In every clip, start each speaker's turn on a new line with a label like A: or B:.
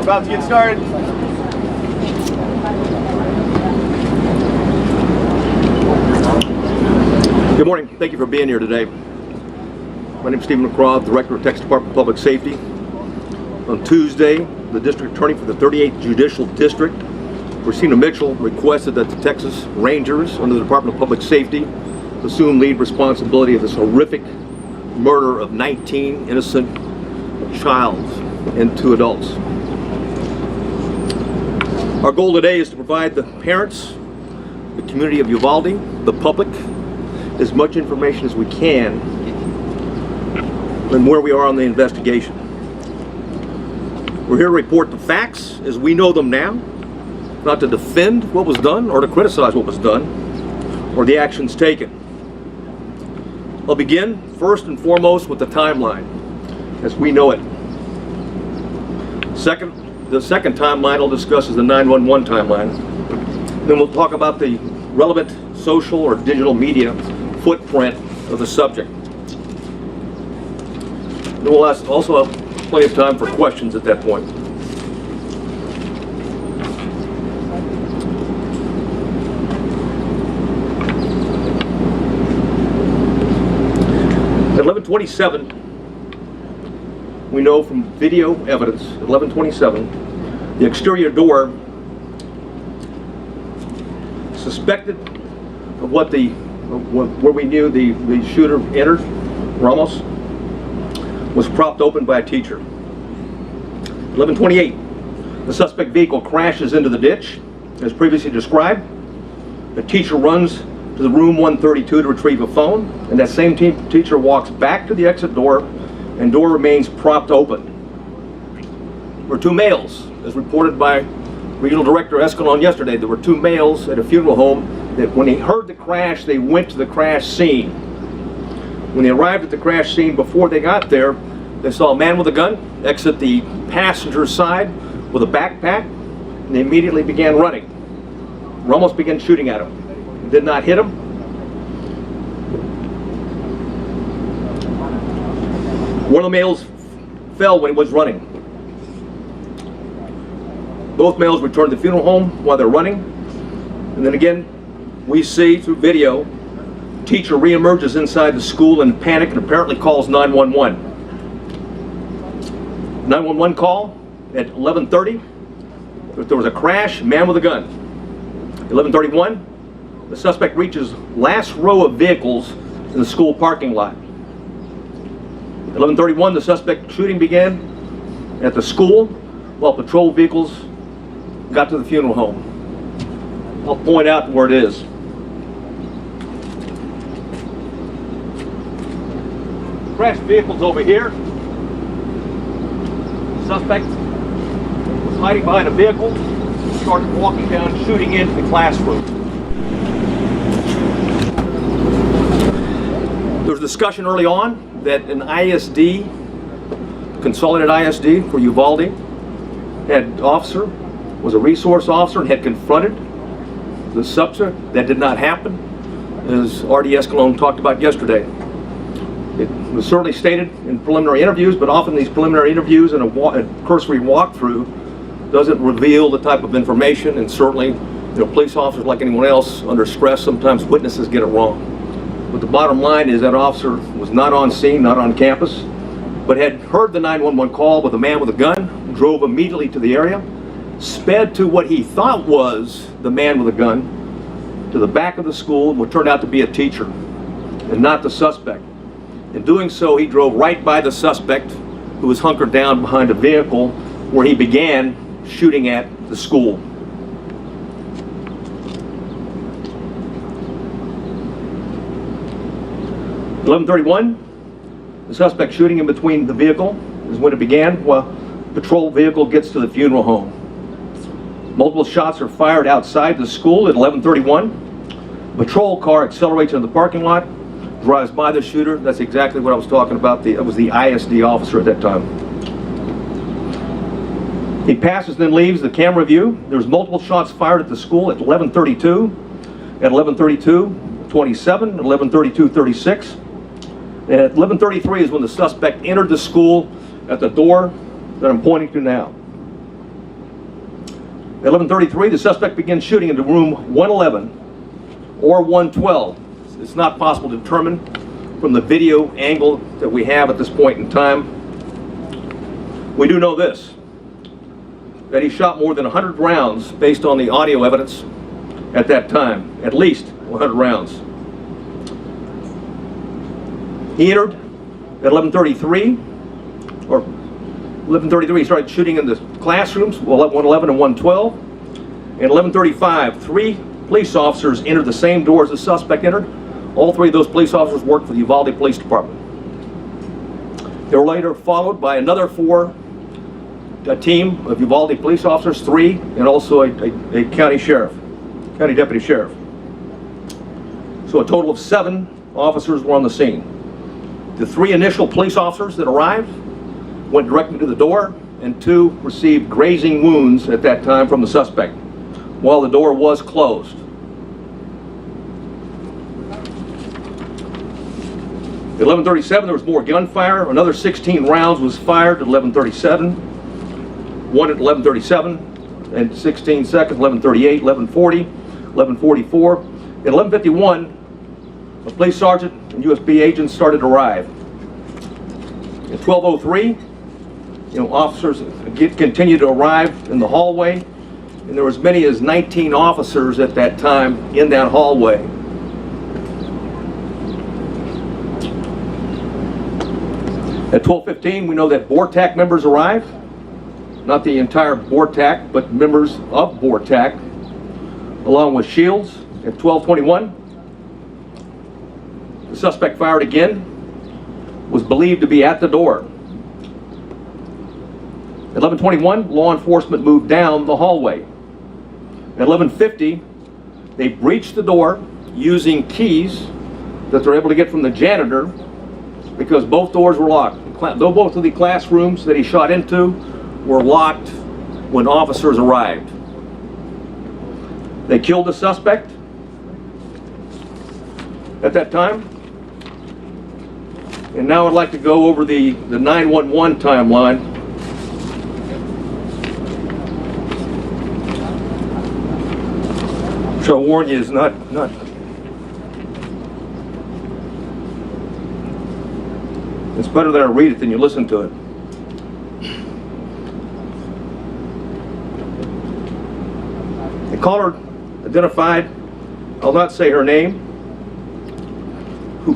A: About to get started.
B: Good morning. Thank you for being here today. My name is Stephen McCraw, Director of Texas Department of Public Safety. On Tuesday, the District Attorney for the 38th Judicial District, Christina Mitchell, requested that the Texas Rangers under the Department of Public Safety assume lead responsibility of this horrific murder of 19 innocent child and 2 adults. Our goal today is to provide the parents, the community of Uvalde, the public, as much information as we can on where we are on the investigation. We're here to report the facts as we know them now, not to defend what was done or to criticize what was done or the actions taken. I'll begin first and foremost with the timeline as we know it. The second timeline I'll discuss is the 911 timeline. Then we'll talk about the relevant social or digital media footprint of the subject. Then we'll also have plenty of time for questions at that point. At 11:27, we know from video evidence, at 11:27, the exterior door suspected of where we knew the shooter entered, Ramos, was propped open by a teacher. 11:28, the suspect vehicle crashes into the ditch, as previously described. The teacher runs to the room 132 to retrieve a phone, and that same teacher walks back to the exit door, and door remains propped open. There were two males, as reported by Regional Director Escalon yesterday. There were two males at a funeral home that when they heard the crash, they went to the crash scene. When they arrived at the crash scene, before they got there, they saw a man with a gun exit the passenger side with a backpack, and they immediately began running. Ramos began shooting at him. Did not hit him. One of the males fell when he was running. Both males returned to the funeral home while they're running. And then again, we see through video, teacher reemerges inside the school in panic and apparently calls 911. 911 call at 11:30. There was a crash, man with a gun. 11:31, the suspect reaches last row of vehicles in the school parking lot. 11:31, the suspect shooting began at the school while patrol vehicles got to the funeral home. I'll point out where it is. Crashed vehicles over here. Suspect was hiding behind a vehicle, started walking down, shooting into the classroom. There was discussion early on that an ISD, consolidated ISD for Uvalde, had officer, was a resource officer and had confronted the suspect. That did not happen, as R.D. Escalon talked about yesterday. It was certainly stated in preliminary interviews, but often these preliminary interviews and a cursory walkthrough doesn't reveal the type of information, and certainly, police officers, like anyone else, under stress, sometimes witnesses get it wrong. But the bottom line is that officer was not on scene, not on campus, but had heard the 911 call with a man with a gun, drove immediately to the area, sped to what he thought was the man with a gun, to the back of the school, what turned out to be a teacher, and not the suspect. In doing so, he drove right by the suspect, who was hunkered down behind a vehicle, where he began shooting at the school. At 11:31, the suspect shooting in between the vehicle is when it began, while patrol vehicle gets to the funeral home. Multiple shots are fired outside the school at 11:31. Patrol car accelerates into the parking lot, drives by the shooter. That's exactly what I was talking about. It was the ISD officer at that time. He passes, then leaves the camera view. There's multiple shots fired at the school at 11:32, at 11:32:27, 11:32:36. And at 11:33 is when the suspect entered the school at the door that I'm pointing to now. At 11:33, the suspect begins shooting into room 111 or 112. It's not possible to determine from the video angle that we have at this point in time. We do know this, that he shot more than 100 rounds based on the audio evidence at that time, at least 100 rounds. He entered at 11:33, or 11:33, he started shooting in the classrooms, 111 and 112. At 11:35, 3 police officers entered the same door as the suspect entered. All 3 of those police officers worked for the Uvalde Police Department. They were later followed by another 4, a team of Uvalde police officers, 3, and also a county deputy sheriff. So a total of 7 officers were on the scene. The 3 initial police officers that arrived went directly to the door, and 2 received grazing wounds at that time from the suspect, while the door was closed. At 11:37, there was more gunfire. Another 16 rounds was fired at 11:37. 1 at 11:37 and 16 seconds, 11:38, 11:40, 11:44. At 11:51, a police sergeant and USB agents started to arrive. At 12:03, officers continued to arrive in the hallway, and there were as many as 19 officers at that time in that hallway. At 12:15, we know that BORTAC members arrived. Not the entire BORTAC, but members of BORTAC, along with Shields. At 12:21, The suspect fired again, was believed to be at the door. At 11:21, law enforcement moved down the hallway. At 11:50, they breached the door using keys that they're able to get from the janitor because both doors were locked. Though both of the classrooms that he shot into were locked when officers arrived. They killed the suspect at that time. And now I'd like to go over the 911 timeline. Which I'll warn you is not. It's better that I read it than you listen to it. The caller identified, I'll not say her name,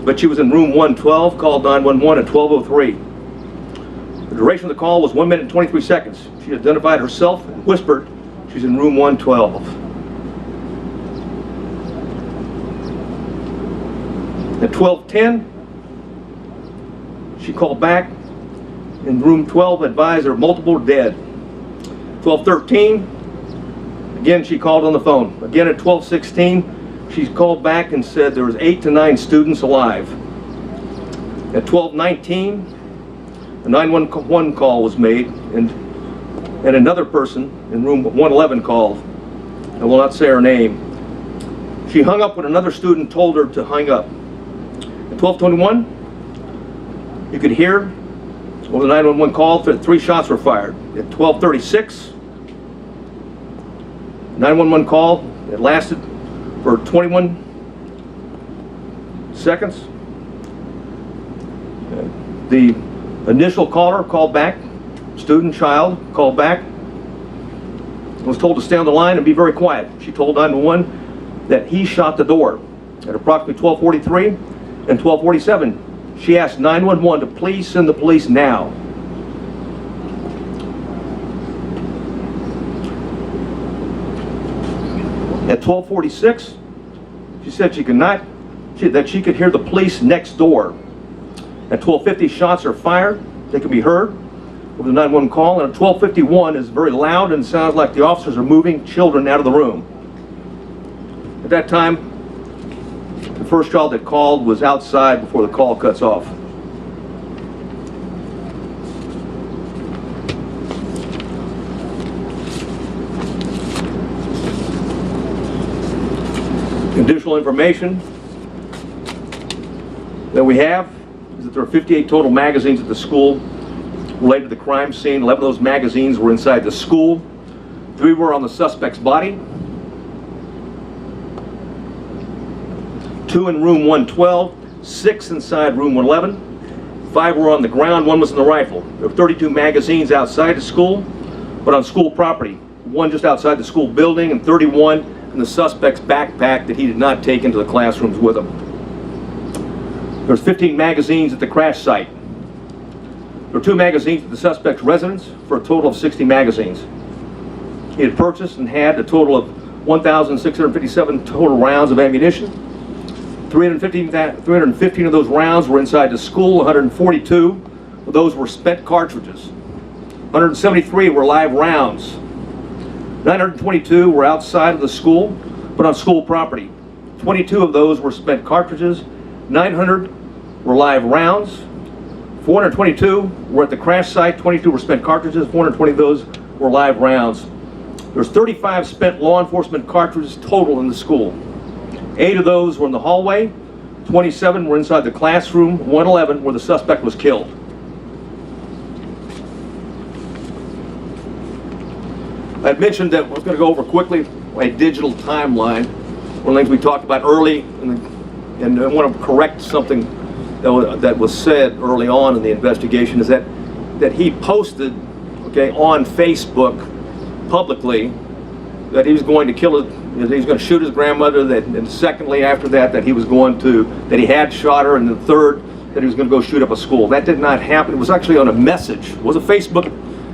B: but she was in room 112, called 911 at 12:03. The duration of the call was 1 minute and 23 seconds. She identified herself and whispered she's in room 112. At 12:10, she called back in room 12, advised there multiple dead. 12:13, again she called on the phone. Again at 12:16, she called back and said there was 8 to 9 students alive. At 12:19, a 911 call was made, and another person in room 111 called. I will not say her name. She hung up when another student told her to hang up. At 12:21, you could hear over the 911 call that 3 shots were fired. At 12:36, 911 call, it lasted for 21 seconds. The initial caller called back, student, child, called back, was told to stay on the line and be very quiet. She told 911 that he shot the door. At approximately 12:43 and 12:47, she asked 911 to please send the police now. At 12:46, she said that she could hear the police next door. At 12:50, shots are fired. They can be heard over the 911 call. And at 12:51 is very loud and sounds like the officers are moving children out of the room. At that time, the first child that called was outside before the call cuts off. Additional information that we have is that there are 58 total magazines at the school related to the crime scene. 11 of those magazines were inside the school. 3 were on the suspect's body. 2 in room 112, 6 inside room 111. 5 were on the ground, 1 was in the rifle. There were 32 magazines outside the school, but on school property. 1 just outside the school building and 31 in the suspect's backpack that he did not take into the classrooms with him. There's 15 magazines at the crash site. There were 2 magazines at the suspect's residence for a total of 60 magazines. He had purchased and had a total of 1,657 total rounds of ammunition. 315 of those rounds were inside the school. 142 of those were spent cartridges. 173 were live rounds. 922 were outside of the school, but on school property. 22 of those were spent cartridges. 900 were live rounds. 422 were at the crash site. 22 were spent cartridges. 420 of those were live rounds. There's 35 spent law enforcement cartridges total in the school. 8 of those were in the hallway. 27 were inside the classroom. 111 where the suspect was killed. I mentioned that we're going to go over quickly a digital timeline. One of the things we talked about early, and I want to correct something that was said early on in the investigation, is that he posted, on Facebook publicly that he was going to kill that he was going to shoot his grandmother. And secondly, after that, that he had shot her, and the third, that he was going to go shoot up a school. That did not happen. It was actually on a message. It was a Facebook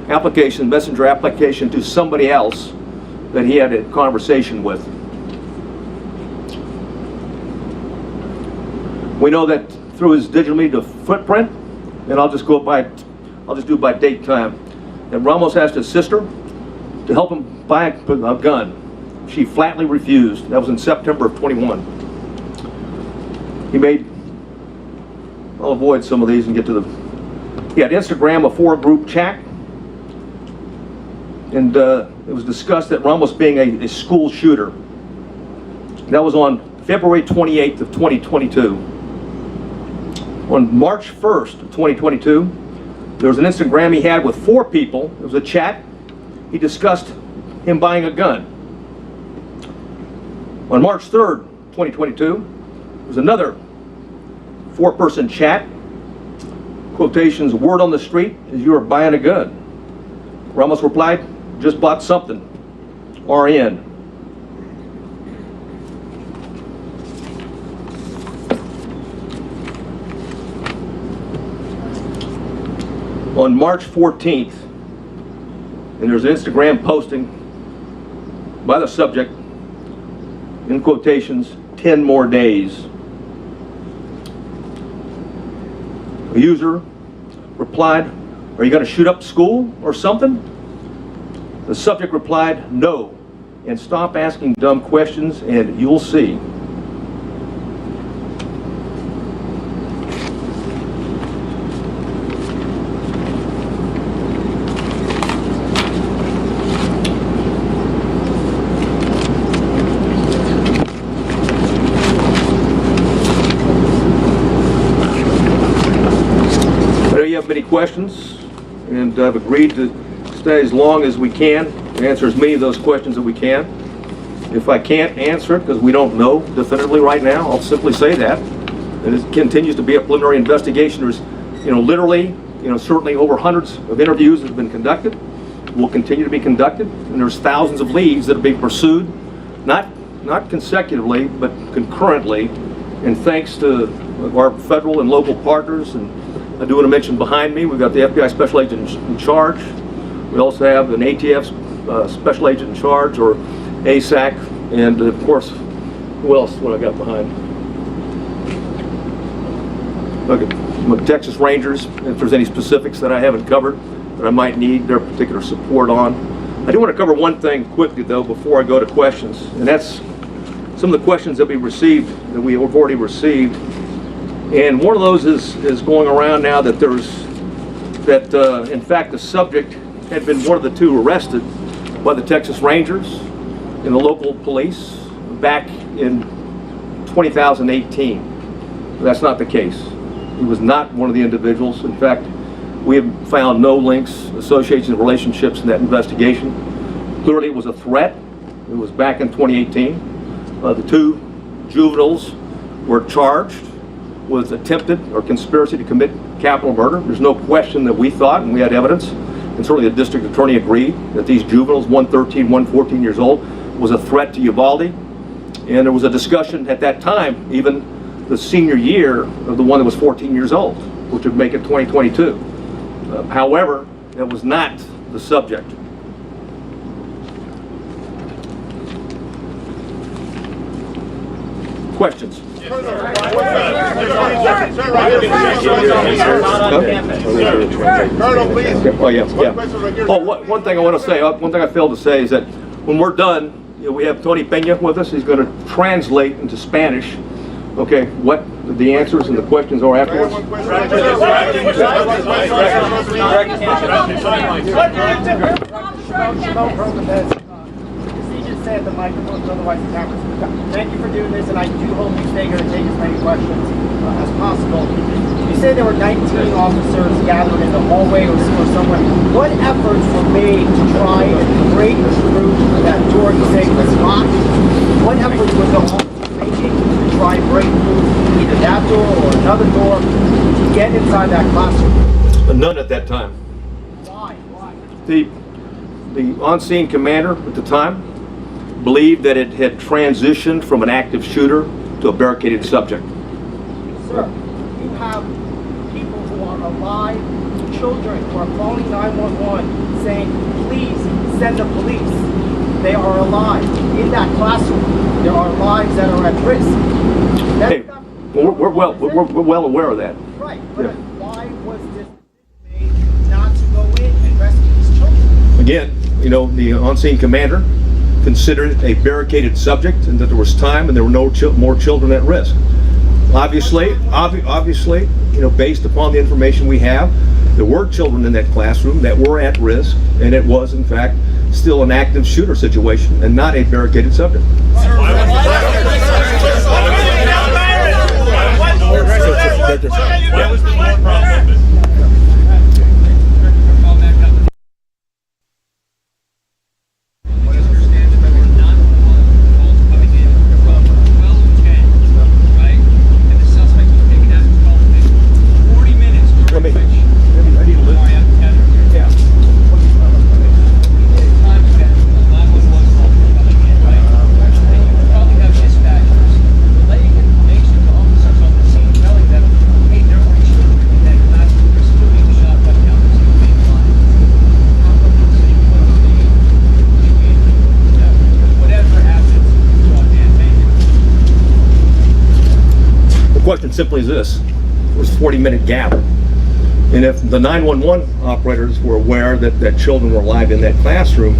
B: application, messenger application to somebody else that he had a conversation with. We know that through his digital media footprint, and I'll just do it by date time, that Ramos asked his sister to help him buy a gun. She flatly refused. That was in September of 21. I'll avoid some of these and get to he had Instagram, a 4-group chat, and it was discussed that Ramos being a school shooter. That was on February 28th of 2022. On March 1st of 2022, there was an Instagram he had with 4 people. It was a chat. He discussed him buying a gun. On March 3rd, 2022, there was another 4-person chat. Quotations, word on the street is you are buying a gun. Ramos replied, just bought something. RN. On March 14th, and there's an Instagram posting by the subject, in quotations, 10 more days. A user replied, are you going to shoot up school or something? The subject replied, no, and stop asking dumb questions and you'll see. Many questions, and I've agreed to stay as long as we can, answer as many of those questions that we can. If I can't answer it because we don't know definitively right now, I'll simply say that. And it continues to be a preliminary investigation. There's, literally, certainly over hundreds of interviews that have been conducted, will continue to be conducted, and there's thousands of leads that are being pursued, not consecutively, but concurrently, and thanks to our federal and local partners. And I do want to mention behind me, we've got the FBI Special Agent in charge. We also have an ATF Special Agent in charge, or ASAC, and of course, who else? What I got behind? Okay, Texas Rangers. If there's any specifics that I haven't covered that I might need their particular support on. I do want to cover one thing quickly though before I go to questions, and that's some of the questions that we have already received. And one of those is going around now that in fact the subject had been one of the 2 arrested by the Texas Rangers and the local police back in 2018. That's not the case. He was not one of the individuals. In fact, we have found no links, associations, and relationships in that investigation. Clearly it was a threat. It was back in 2018. The 2 juveniles were charged with attempted or conspiracy to commit capital murder. There's no question that we thought, and we had evidence, and certainly the district attorney agreed, that these juveniles, one 13, one 14 years old, was a threat to Uvalde. And there was a discussion at that time, even the senior year of the one that was 14 years old, which would make it 2022. However, that was not the subject. Questions?
A: Colonel, please.
B: Oh, yeah. Oh, one thing I want to say, one thing I failed to say is that when we're done, we have Tony Peña with us. He's going to translate into Spanish, okay, what the answers and the questions are afterwards.
C: At the microphones, otherwise the cameras. Thank you for doing this, and I do hope you stay here and take as many questions as possible. You said there were 19 officers gathered in the hallway or somewhere. What efforts were made to try and break through that door? You say was locked. What efforts were the officers making to try and break through either that door or another door to get inside that classroom?
B: None at that time.
C: Why?
B: The on-scene commander at the time believed that it had transitioned from an active shooter to a barricaded subject.
C: Sir, you have people who are alive, children who are calling 911 saying, please send the police. They are alive. In that classroom, there are lives that are at risk.
B: Hey, We're well aware of that.
C: Right, but why was this made not to go in and rescue these children?
B: Again, you know, the on-scene commander considered it a barricaded subject and that there was time and there were no more children at risk. Obviously, you know, based upon the information we have, there were children in that classroom that were at risk, and it was, in fact, still an active shooter situation and not a barricaded subject. The question simply is this: it was a 40-minute gap, and if the 911 operators were aware that children were alive in that classroom,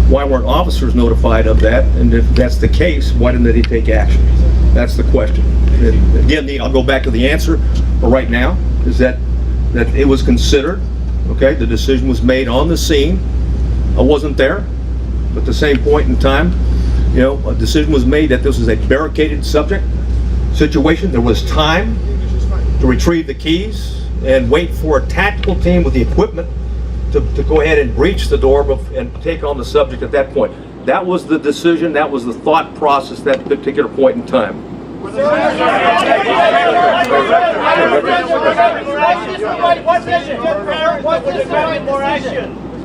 B: why weren't officers notified of that? And if that's the case, why didn't they take action? That's the question. And again, I'll go back to the answer right now, is that it was considered, okay, the decision was made on the scene. I wasn't there, but at the same point in time, you know, a decision was made that this was a barricaded subject situation. There was time to retrieve the keys and wait for a tactical team with the equipment to go ahead and breach the door and take on the subject at that point. That was the decision, that was the thought process at that particular point in time.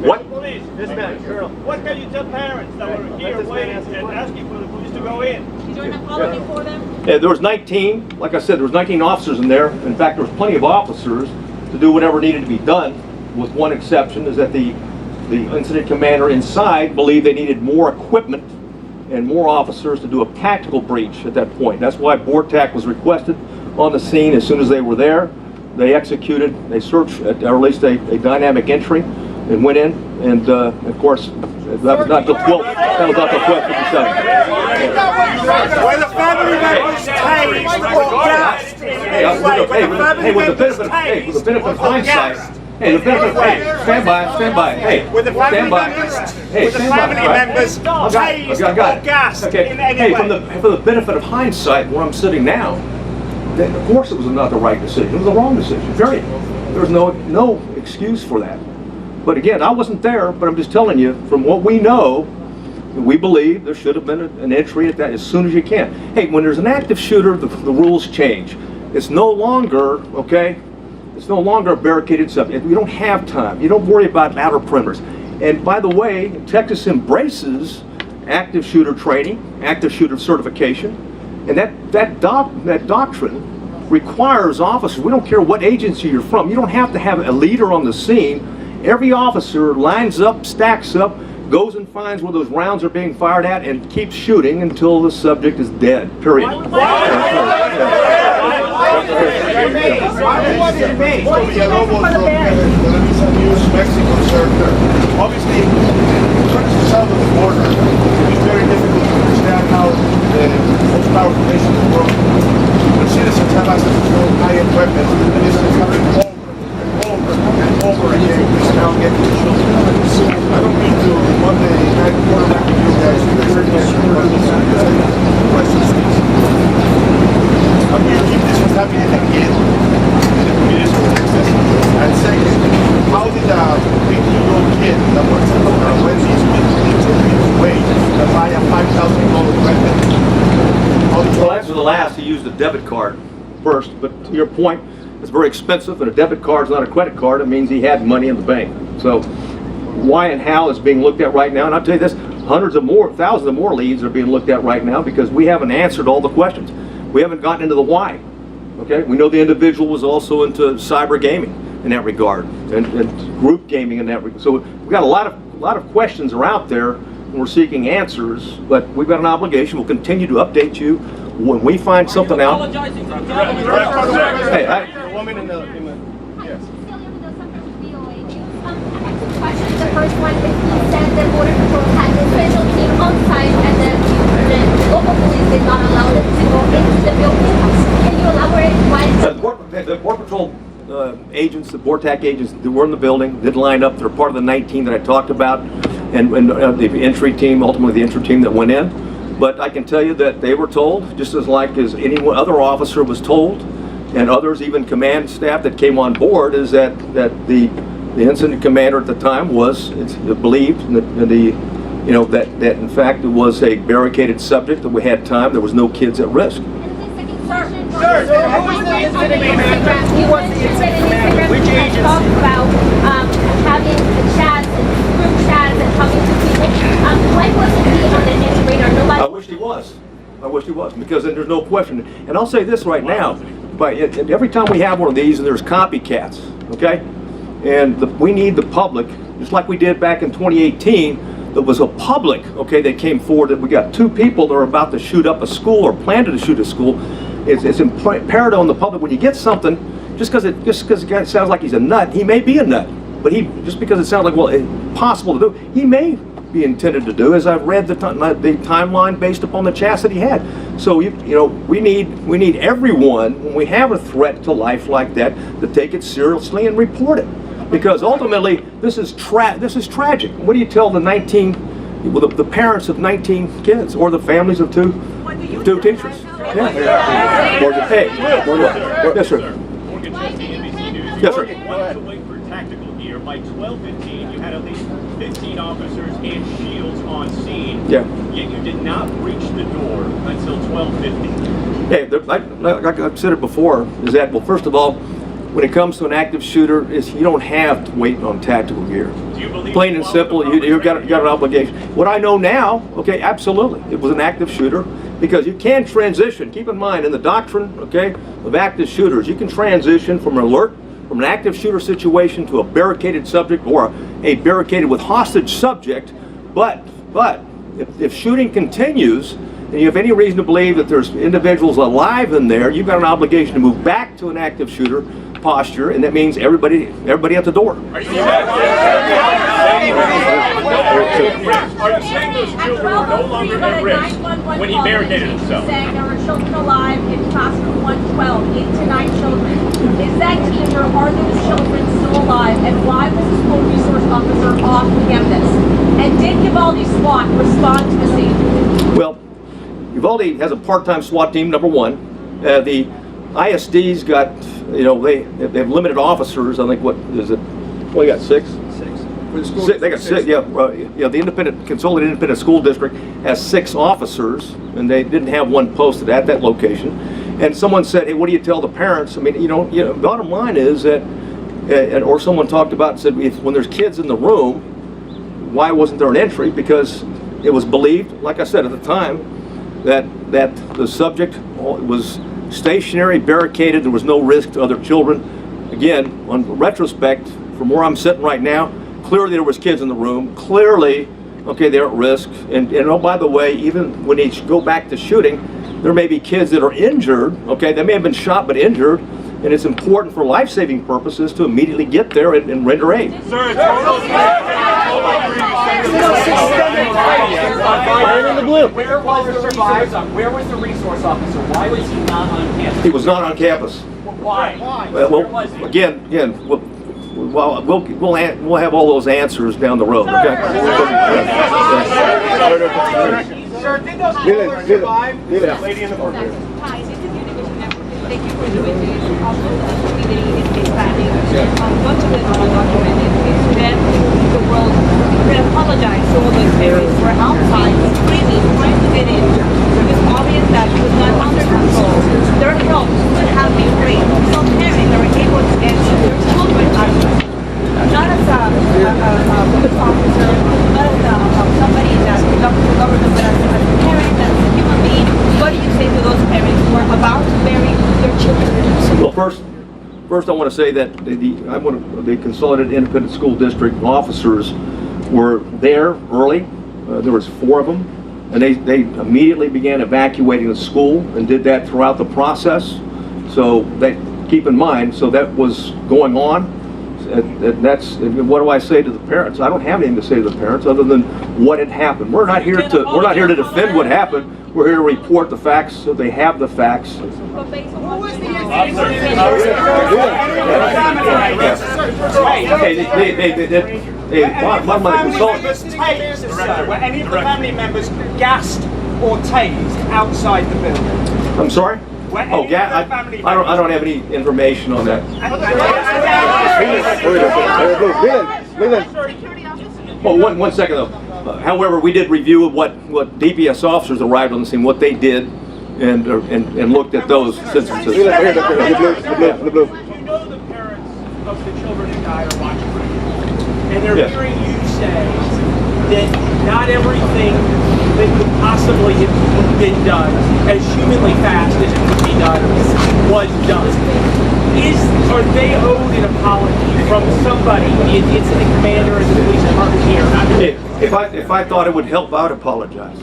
D: What police? This man, girl. What can you tell parents that were here waiting and asking for the police to go in?
E: Is there an apology for them?
B: Yeah, there was 19, like I said, there was 19 officers in there. In fact, there was plenty of officers to do whatever needed to be done, with one exception, is that the incident commander inside believed they needed more equipment and more officers to do a tactical breach at that point. That's why board tac was requested on the scene as soon as they were there. They executed a search, or at least a dynamic entry, and went in, and of course, that was not till 12. That was not till 12:57.
D: When the family members tased or gassed,
B: With the benefit of hindsight. Hey, the benefit. Hey, stand by. Hey,
D: with the family
B: stand by.
D: members,
B: Hey,
D: with the
B: stand by.
D: family members tased or gassed
B: Okay.
D: in any
B: Hey,
D: way.
B: for the benefit of hindsight, where I'm sitting now, then of course it was not the right decision. It was the wrong decision. Period. There's no excuse for that. But again, I wasn't there, but I'm just telling you, from what we know, we believe there should have been an entry at that as soon as you can. Hey, when there's an active shooter, the rules change. It's no longer, okay, it's no longer a barricaded subject. You don't have time. You don't worry about outer perimeters. And by the way, Texas embraces active shooter training, active shooter certification, and that doctrine requires officers, we don't care what agency you're from, you don't have to have a leader on the scene. Every officer lines up, stacks up, goes and finds where those rounds are being fired at, and keeps shooting until the subject is dead. Period.
C: Why was it made?
A: Mexico, sir. Obviously, countries south of the border, it's very difficult to understand how the most powerful nations in the world, when citizens have access to high-end weapons, and this is happening over and over again, we now get to the children. I don't mean to one day quarterback with you guys, I'm here to keep this from happening again in the communities of Texas. And second, how did a 18-year-old kid that works at Wendy's away to buy a $5,000 weapon?
B: Well, answer the last, he used a debit card first, but to your point, it's very expensive, and a debit card is not a credit card. It means he had money in the bank. So why and how is being looked at right now, and I'll tell you this, thousands of more leads are being looked at right now because we haven't answered all the questions. We haven't gotten into the why. Okay, we know the individual was also into cyber gaming in that regard, and group gaming in that regard. So we've got a lot of questions are out there, and we're seeking answers. But we've got an obligation. We'll continue to update you when we find something out,
D: Apologizing to the gentleman.
B: hey,
A: The woman in the yes.
E: Questions. The first one is he said that Border Patrol had a special team on site and then the local police did not allow them to go into the building. Can you elaborate why?
B: the Border Patrol agents, the BORTAC agents that were in the building, did line up. They're part of the 19 that I talked about, and the entry team, ultimately the entry team that went in. But I can tell you that they were told, just as any other officer was told, and others, even command staff that came on board, is that the incident commander at the time was believed that in fact it was a barricaded subject, that we had time, there was no kids at risk.
C: Sir, who was the incident commander? Who was the incident commander? Which agency?
E: Talk about having chats and group chats and talking to people. Why wasn't he on the news radar? Nobody.
B: I wish he was. I wish he was, because then there's no question. And I'll say this right now, but every time we have one of these, and there's copycats, okay? And we need the public, just like we did back in 2018, there was a public, okay, that came forward, that we got 2 people that are about to shoot up a school or planned to shoot a school. It's imperative on the public, when you get something, just because the guy sounds like he's a nut, he may be a nut. But just because it sounds like, well, it's possible to do, he may be intended to do, as I've read the timeline based upon the chats that he had. So we need everyone, when we have a threat to life like that, to take it seriously and report it, because ultimately this is tragic. What do you tell the parents of 19 kids, or the families of two teachers? Yeah. Hey, yes, sir.
D: Morgan Chesney, NBC News.
B: Yes, sir.
D: Once away for tactical gear, by 12:15, you had at least 15 officers and shields on scene.
B: Yeah.
D: Yet you did not reach the door until 12:50.
B: Hey, like I've said it before, is that, well, first of all, when it comes to an active shooter, you don't have to wait on tactical gear.
D: Do you believe
B: Plain and simple, you've got an obligation. What I know now, okay, absolutely, it was an active shooter, because you can transition. Keep in mind, in the doctrine, okay, of active shooters, you can transition from an active shooter situation to a barricaded subject, or a barricaded with hostage subject. But if shooting continues, and you have any reason to believe that there's individuals alive in there, you've got an obligation to move back to an active shooter posture, and that means everybody at the door.
D: Are you saying those children were no longer at risk when he barricaded himself?
E: Saying there were children alive in classroom 112, 8 to 9 children. Is that teacher, are those children still alive? And why was the school resource officer off campus? And did Uvalde SWAT respond to the scene?
B: Well, Uvalde has a part-time SWAT team, number one. The ISD's got, they have limited officers. I think, what is it? Well, you got 6? 6. They got 6, yeah. The Consolidated Independent School District has 6 officers, and they didn't have one posted at that location. And someone said, hey, what do you tell the parents? I mean, bottom line is that, or someone talked about and said, when there's kids in the room, why wasn't there an entry? Because it was believed, like I said at the time, that the subject was stationary, barricaded, there was no risk to other children. Again, on retrospect, from where I'm sitting right now, clearly there was kids in the room. Clearly, okay, they're at risk. And oh, by the way, even when they go back to shooting, there may be kids that are injured. Okay, they may have been shot but injured, and it's important for life-saving purposes to immediately get there and render aid.
D: Sir,
C: Where was the resource officer? Why was he not on campus?
B: He was not on campus.
C: Why?
B: Well, again, we'll have all those answers down the road. Okay.
C: Sir, did those children survive?
A: Lady in the front here.
F: Hi, this is Univision. Thank you for doing this. Also, community in case planning. Much of it is undocumented. It's then the world can apologize to all those parents who are outside screaming, trying to get in. It was obvious that it was not under control. Their health could have been great. Some parents are able to get their children out of it. Not as a police officer, not as somebody that belongs to the government, but as a parent, as a human being. What do you say to those parents who are about to bury their children?
B: Well, first I want to say that the Consolidated Independent School District officers were there early. There was 4 of them. and they immediately began evacuating the school and did that throughout the process. So keep in mind, so that was going on. And that's, what do I say to the parents? I don't have anything to say to the parents other than what had happened. We're not here to defend what happened. We're here to report the facts so they have the facts.
F: But based on what
B: Okay, one of my consultants.
C: Were any of the family members gassed or tased outside the building?
B: I'm sorry?
C: Were any
B: Oh,
C: of
B: yeah,
C: the family
B: I don't have any information on that. Well, one second though. However, we did review what DPS officers arrived on the scene, what they did, and looked at those instances.
D: You know the parents of the children who died are watching right now. And they're
B: Yes.
D: hearing you say that not everything that could possibly have been done as humanly fast as it could be done was done. Are they owed an apology from somebody, incident commander or the police department here?
B: If I thought it would help out, apologize.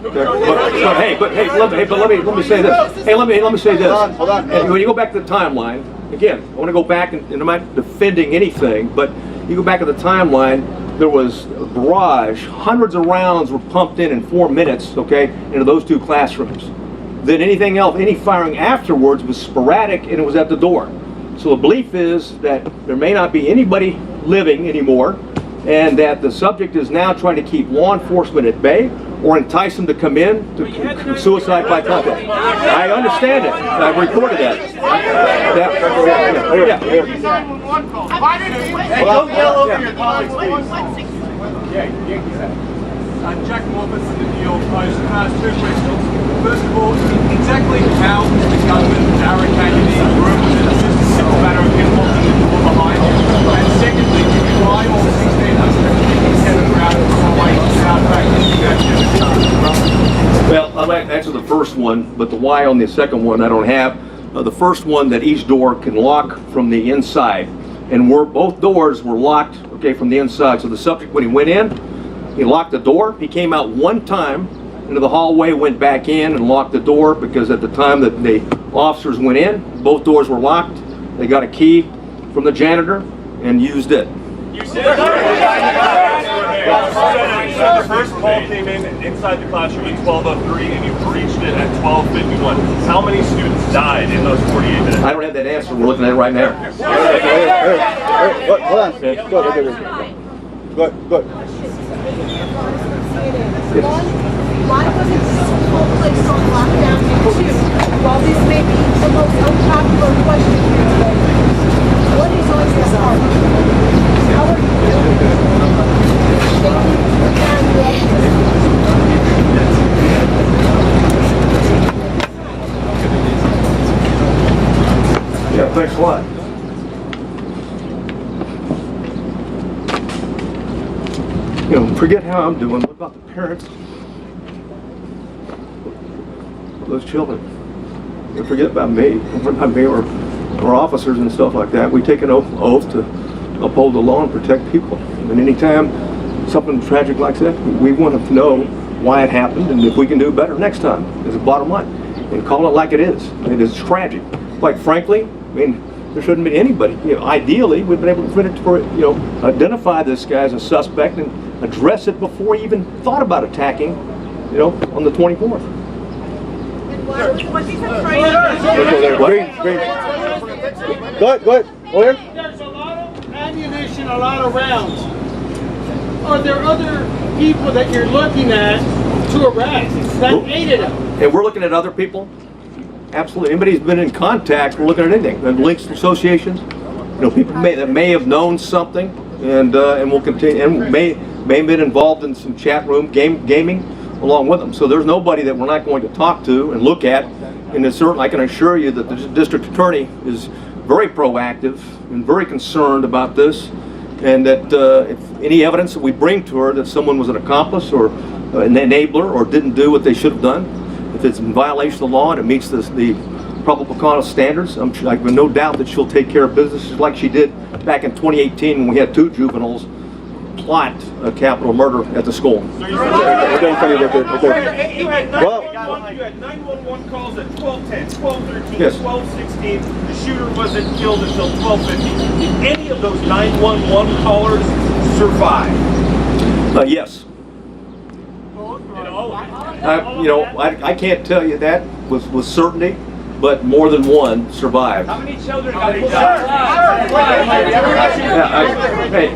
B: Okay. But let me say this. Hey, let me say this.
A: Hold on.
B: And when you go back to the timeline, again, I want to go back and I'm not defending anything, but you go back to the timeline. There was a barrage. Hundreds of rounds were pumped in 4 minutes. Okay, into those two classrooms. Then anything else, any firing afterwards was sporadic, and it was at the door. So the belief is that there may not be anybody living anymore, and that the subject is now trying to keep law enforcement at bay or entice them to come in to suicide by contact. I understand it. I've reported that.
A: Why didn't you?
C: Hey, don't yell over your colleagues, please.
G: Jack Morpeth from the New York Post. Can I ask two questions? First of all, exactly how is the government barricaded in Europe? Is it just a simple matter of him locking the door behind him? And secondly, why all 1,657 rounds from away out back into that?
B: Well, I'll answer the first one, but the why on the second one I don't have. The first one, that each door can lock from the inside, and both doors were locked, okay, from the inside. So the subject, when he went in, he locked the door. He came out one time into the hallway, went back in and locked the door, because at the time that the officers went in, both doors were locked. They got a key from the janitor and used it.
D: You said the first call came in inside the classroom at 12:03 and you breached it at 12:51. How many students died in those 48 minutes?
B: I don't have that answer. We're looking at it right now.
A: Hold on. Good.
H: Why wasn't this whole place on lockdown too? While this may be the most unpopular question here today, what is on your heart? How are you feeling? Thank you for carrying
B: Yeah, thanks a lot. You know, forget how I'm doing. What about the parents of those children? You forget about me. Not me or officers and stuff like that. We take an oath to uphold the law and protect people. And anytime something tragic like that, we want to know why it happened and if we can do better next time, is the bottom line. And call it like it is. It is tragic. Quite frankly, I mean, there shouldn't be anybody. You know, ideally, we've been able to identify this guy as a suspect and address it before he even thought about attacking, you know, on the 24th.
E: Was he afraid?
A: Go ahead. Over here.
I: There's a lot of ammunition, a lot of rounds. Are there other people that you're looking at to arrest? That aided them.
B: And we're looking at other people. Absolutely. Anybody who's been in contact, we're looking at anything. And links to associations. You know, people that may have known something, and will continue, and may have been involved in some chat room gaming along with them. So there's nobody that we're not going to talk to and look at. And it's certain, I can assure you that the district attorney is very proactive and very concerned about this, and that if any evidence that we bring to her that someone was an accomplice or an enabler or didn't do what they should have done, if it's in violation of the law and it meets the probable cause standards, I have no doubt that she'll take care of business just like she did back in 2018 when we had 2 juveniles plot a capital murder at the school.
D: You had 911 calls at 12:10, 12:13,
B: Yes.
D: 12:16. The shooter wasn't killed until 12:50. Did any of those 911 callers survive?
B: Yes. I can't tell you that with certainty, but more than one survived.
D: How many children got
B: Hey,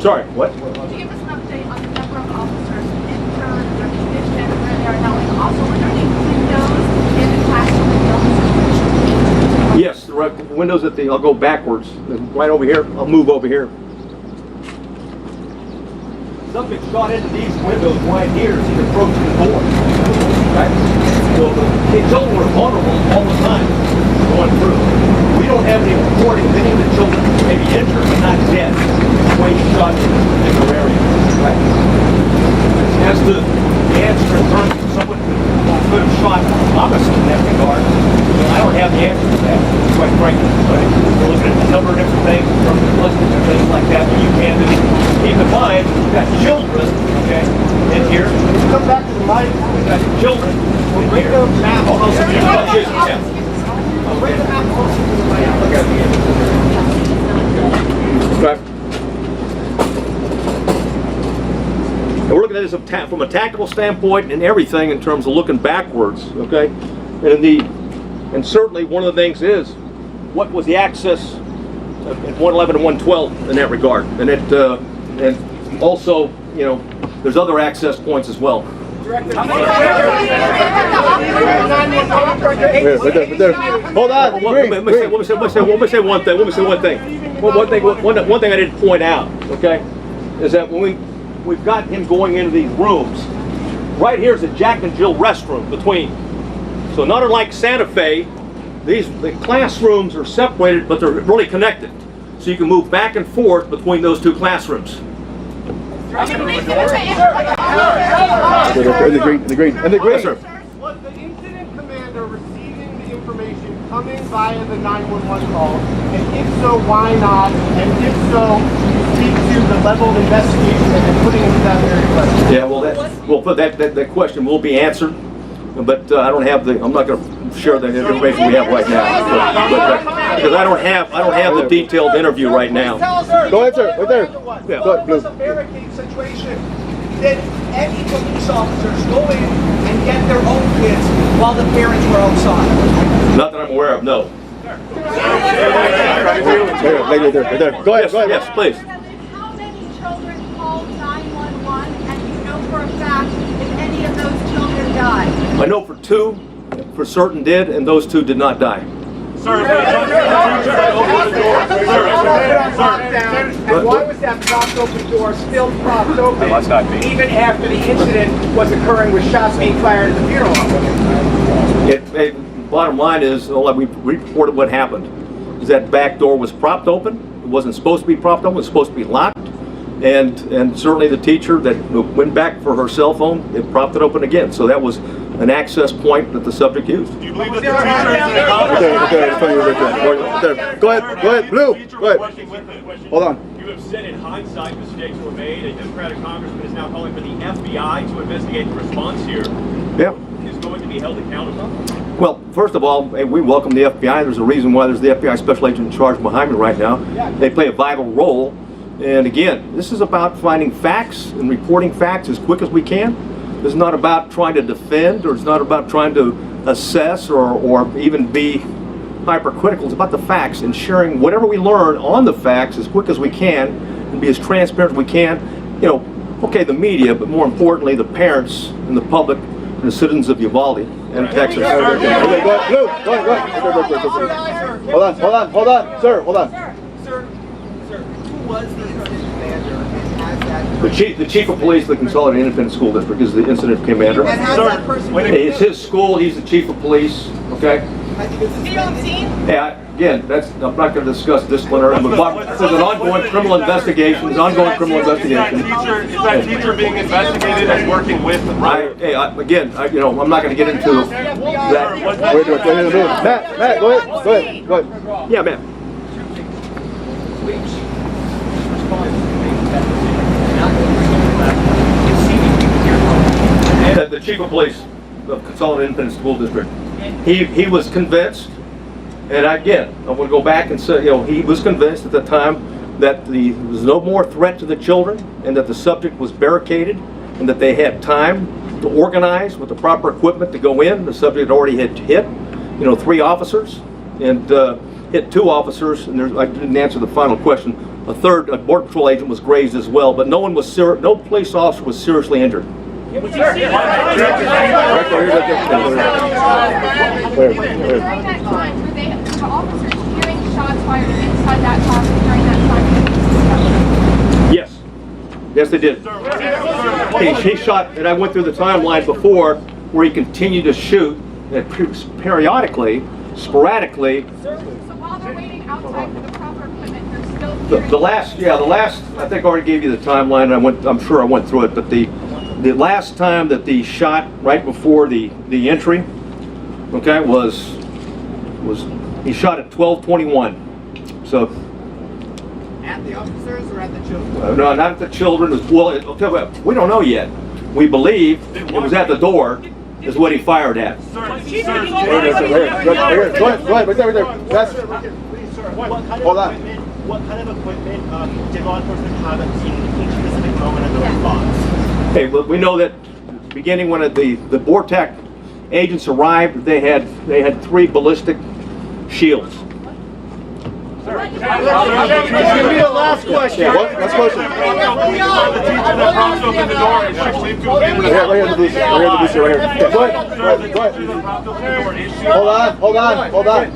B: sorry, what?
E: Could you give us an update on the number of officers interned, their condition, where they are now, and also were there any windows in the classroom buildings?
B: Yes, the windows at the, I'll go backwards, right over here, I'll move over here. Something shot into these windows right here as he approached the door. Right? So the children were vulnerable all the time going through. We don't have any reporting of any of the children maybe injured but not dead when he shot in their area. Right? As to the answer in terms of someone who could have shot opposite in that regard, I don't have the answer to that, quite frankly. Right? We're looking at a number of different things in terms of ballistics and things like that, but you can do. Keep in mind, we've got children, okay, in here.
C: Come back to the light.
B: We've got children.
C: We'll bring the map closer to the light.
B: Yeah.
C: I'll bring the map closer to the light.
B: Okay. And we're looking at this from a tactical standpoint and everything in terms of looking backwards, okay? And certainly one of the things is, what was the access at 111 and 112 in that regard? And and also, there's other access points as well.
A: Hold on.
B: Let me say one thing. One thing I didn't point out, okay, is that when we've got him going into these rooms, right here is a Jack and Jill restroom between. So not unlike Santa Fe, the classrooms are separated, but they're really connected. So you can move back and forth between those two classrooms.
A: In the green.
B: Yes, sir.
C: Was the incident commander receiving the information coming via the 911 call? And if so, why not? And if so, speak to the level of investigation that they're putting into that very question.
B: Yeah, that question will be answered, but I don't have I'm not going to share the information we have right now, because I don't have the detailed interview right now.
A: Go ahead, sir. Right there.
B: Yeah.
C: What was a barricade situation? Did any police officers go in and get their own kids while the parents were outside?
B: Not that I'm aware of, no.
A: Right there. Go ahead.
B: Yes, please.
E: How many children called 911, and you know for a fact if any of those children died?
B: I know for two, for certain did, and those two did not die.
C: And why was that propped open door still propped open even after the incident was occurring with shots being fired at the funeral?
B: Bottom line is, we reported what happened. Is that back door was propped open. It wasn't supposed to be propped open. It was supposed to be locked. And certainly the teacher that went back for her cell phone, it propped it open again. So that was an access point that the subject used.
G: Do you believe that the teacher
A: Go ahead, Blue. Go ahead. Hold on.
D: You have said in hindsight mistakes were made. A Democratic congressman is now calling for the FBI to investigate the response here.
B: Yeah.
D: Is going to be held accountable?
B: Well, first of all, we welcome the FBI. There's a reason why there's the FBI special agent in charge behind me right now. They play a vital role. And again, this is about finding facts and reporting facts as quick as we can. This is not about trying to defend, or it's not about trying to assess or even be hypercritical. It's about the facts and sharing whatever we learn on the facts as quick as we can and be as transparent as we can. Okay, the media, but more importantly, the parents and the public and the citizens of Uvalde and Texas.
A: Go ahead, Blue. Go ahead. Hold on. Sir, hold on.
C: Sir, who was the incident commander and has that
B: The chief of police of the Consolidated Independent School District is the incident commander.
H: And has that person
B: It's his school. He's the chief of police. Okay.
H: Is he on scene?
B: Yeah. Again, I'm not going to discuss disciplinary. But there's an ongoing criminal investigation. There's ongoing criminal investigation.
G: Is that teacher being investigated as working with the
B: I'm not going to get into that.
A: Matt, go ahead.
B: Yeah, man. chief of police of Consolidated Independent School District. He was convinced, and again, I want to go back and say, he was convinced at the time that there was no more threat to the children, and that the subject was barricaded, and that they had time to organize with the proper equipment to go in. The subject already had hit, 3 officers, and hit 2 officers, and I didn't answer the final question. A third, a border patrol agent, was grazed as well, but no police officer was seriously injured.
E: During that time, were the officers hearing shots fired inside that classroom during that time?
B: Yes. Yes, they did. He shot, and I went through the timeline before, where he continued to shoot, and periodically, sporadically.
E: So while they're waiting outside for the proper equipment, they're still
B: The last, I think I already gave you the timeline. I'm sure I went through it, but the last time that the shot right before the entry, okay, was he shot at 12:21. So.
C: At the officers or at the children?
B: No, not at the children. We don't know yet. We believe it was at the door, is what he fired at.
A: Go ahead, right there. Hold on.
C: What kind of equipment did law enforcement have in each specific moment of the response?
B: Okay, well, we know that beginning when the BORTAC agents arrived, they had 3 ballistic shields.
A: This is gonna be the last question. Yeah, what? Last question.
G: The teacher that props open the door and shoots him to him.
A: Right here, the booster. Right here. Okay, go ahead. Hold on.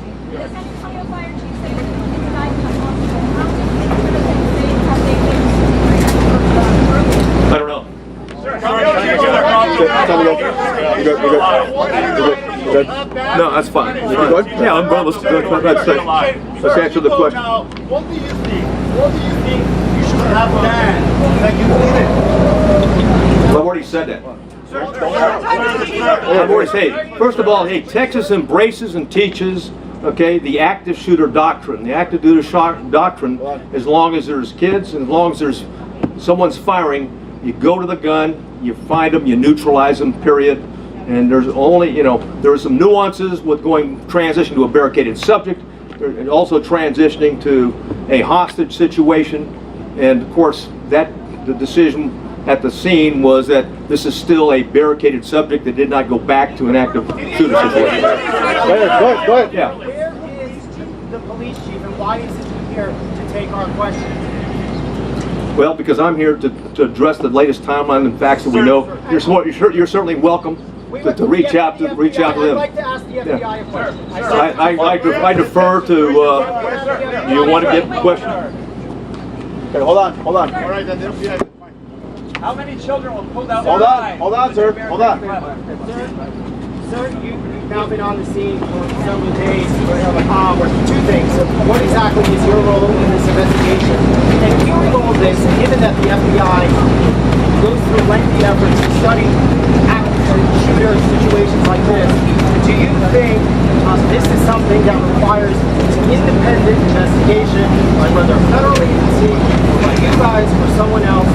B: I don't know. No, that's fine. Yeah, I'm going. Let's answer the question.
A: What do you think? You should have done that you did
B: I've already said that. I've already said. First of all, Texas embraces and teaches, the active shooter doctrine. The active shooter doctrine, as long as there's kids and as long as there's someone's firing, you go to the gun, you find them, you neutralize them, period. And there's only, there are some nuances with transition to a barricaded subject, and also transitioning to a hostage situation. And of course, the decision at the scene was that this is still a barricaded subject that did not go back to an active shooter situation.
A: Go ahead.
B: Yeah.
C: Where is the police chief and why is he here to take our questions?
B: Well, because I'm here to address the latest timeline and facts that we know. You're certainly welcome to reach out to them.
C: I'd like to ask the FBI a question.
B: I defer to. You want to get questions?
A: Okay, hold on.
C: All right, then the FBI.
D: How many children were pulled out?
A: Hold on, sir. Hold on.
C: Sir, you've now been on the scene for several days. Or 2 things. So what exactly is your role in this investigation? And hearing all this, given that the FBI goes through lengthy efforts to study active shooter situations like this, do you think this is something that requires an independent investigation by whether a federal agency, or by you guys, or someone else?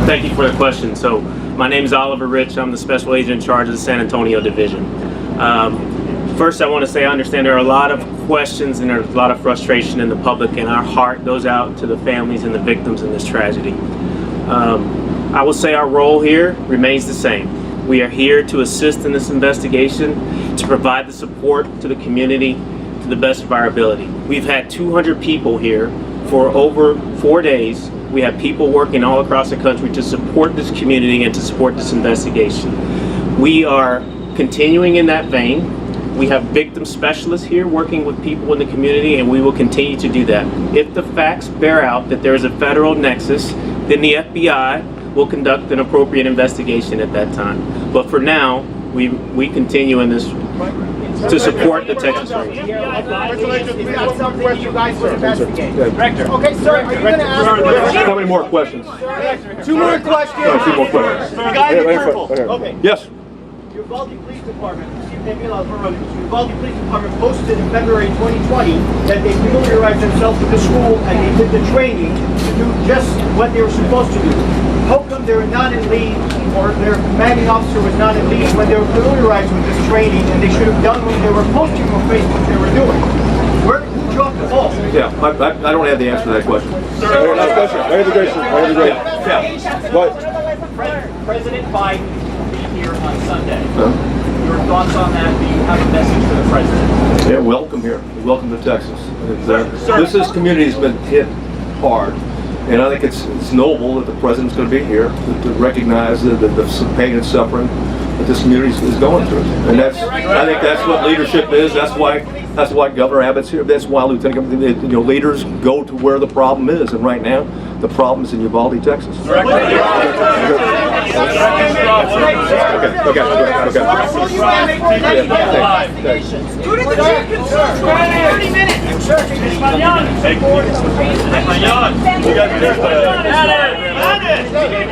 J: Thank you for the question. So my name is Oliver Rich. I'm the special agent in charge of the San Antonio division. First, I want to say I understand there are a lot of questions and there's a lot of frustration in the public, and our heart goes out to the families and the victims in this tragedy. I will say our role here remains the same. We are here to assist in this investigation, to provide the support to the community to the best of our ability. We've had 200 people here for over 4 days. We have people working all across the country to support this community and to support this investigation. We are continuing in that vein. We have victim specialists here working with people in the community, and we will continue to do that. If the facts bear out that there is a federal nexus, then the FBI will conduct an appropriate investigation at that time. But for now, we continue in this to support the Texas Rangers.
C: Is that something you guys would investigate? Okay, sir, are you going to ask questions?
B: How many more questions?
C: 2 more questions.
B: No, 2 more questions.
C: Guy in purple. Okay.
B: Yes.
C: Uvalde Police Department, Uvalde Police Department posted in February 2020 that they familiarized themselves with the school and they did the training to do just what they were supposed to do. How come they're not in lead or their commanding officer was not in lead when they were familiarized with this training, and they should have done what they were supposed to face what they were doing. Who dropped the ball?
B: Yeah, I don't have the answer to that question.
A: Last question. I have the question.
K: President Biden will be here on Sunday. Your thoughts on that? Do you have a message for the president?
B: Yeah, welcome here. Welcome to Texas. This community has been hit hard, and I think it's noble that the president's going to be here to recognize the pain and suffering that this community is going through. And I think that's what leadership is. That's why Governor Abbott's here. That's why Lieutenant Governor, leaders go to where the problem is. And right now, the problem is in Uvalde, Texas.
E: Okay. Who did the chief concern for 30 minutes?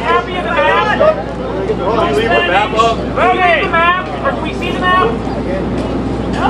D: Happy in the map?
A: Leave the map up.
D: Okay. The map? Can we see the map? No.